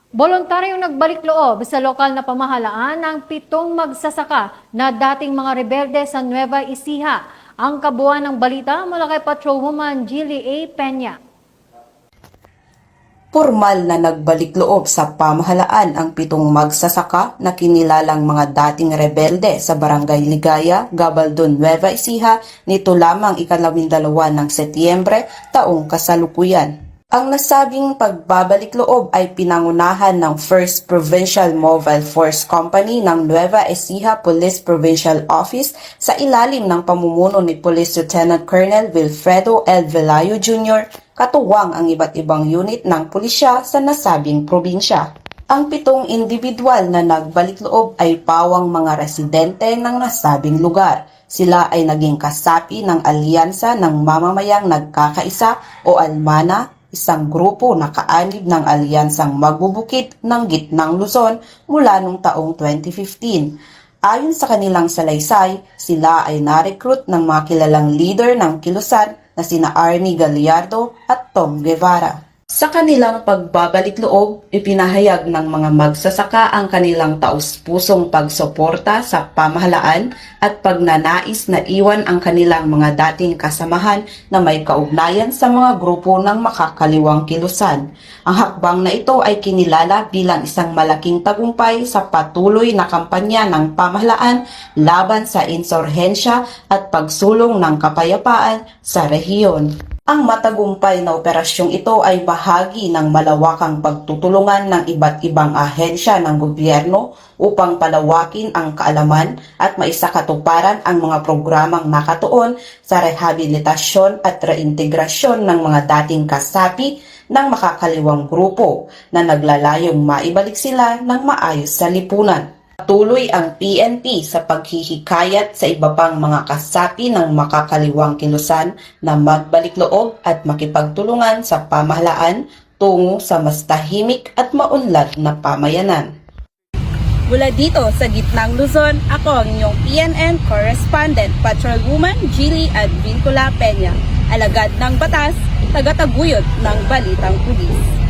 Voluntaryong nagbalik loob sa lokal na pamahalaan ng 7 magsasaka na dating mga rebelde sa Nueva Ecija. Ang kabuuan ng balita mula kay Patrolwoman Jilly A. Peña. Pormal na nagbalik loob sa pamahalaan ang 7 magsasaka na kinilalang mga dating rebelde sa Barangay Ligaya, Gabaldon, Nueva Ecija nito lamang ika-12 ng Setyembre taong kasalukuyan. Ang nasabing pagbabalik loob ay pinangunahan ng 1st Provincial Mobile Force Company ng Nueva Ecija Police Provincial Office sa ilalim ng pamumuno ni Police Lieutenant Colonel Wilfredo L. Velayo Jr., katuwang ang iba't ibang unit ng pulisya sa nasabing probinsya. Ang 7 individual na nagbalik loob ay pawang mga residente ng nasabing lugar. Sila ay naging kasapi ng alyansa ng mamamayang nagkakaisa o Almana, isang grupo na kaanib ng alyansang magbubukid ng Gitnang Luzon mula noong taong 2015. Ayon sa kanilang salaysay, sila ay na-recruit ng mga kilalang leader ng Kilusan na sina Arnie Gallardo at Tom Guevara. Sa kanilang pagbabalik loob, ipinahayag ng mga magsasaka ang kanilang taus-pusong pagsuporta sa pamahalaan at pagnanais na iwan ang kanilang mga dating kasamahan na may kaugnayan sa mga grupo ng makakaliwang kilusan. Ang hakbang na ito ay kinilala bilang isang malaking tagumpay sa patuloy na kampanya ng pamahalaan laban sa insurhensya at pagsulong ng kapayapaan sa rehiyon. Ang matagumpay na operasyong ito ay bahagi ng malawakang pagtutulungan ng iba't ibang ahensya ng gobyerno upang palawakin ang kaalaman at maisakatuparan ang mga programang nakatuon sa rehabilitasyon at reintegrasyon ng mga dating kasapi ng makakaliwang grupo na naglalayong maibalik sila ng maayos sa lipunan. Patuloy ang PNP sa paghihikayat sa iba pang mga kasapi ng makakaliwang kilusan na magbalik loob at makipagtulungan sa pamahalaan tungo sa mas tahimik at maunlad na pamayanan. Mula dito sa Gitnang Luzon, ako ang inyong PNN Correspondent, Patrolwoman Jilly Advincula Peña, alagad ng batas, tagataguyod ng Balitang Pulis.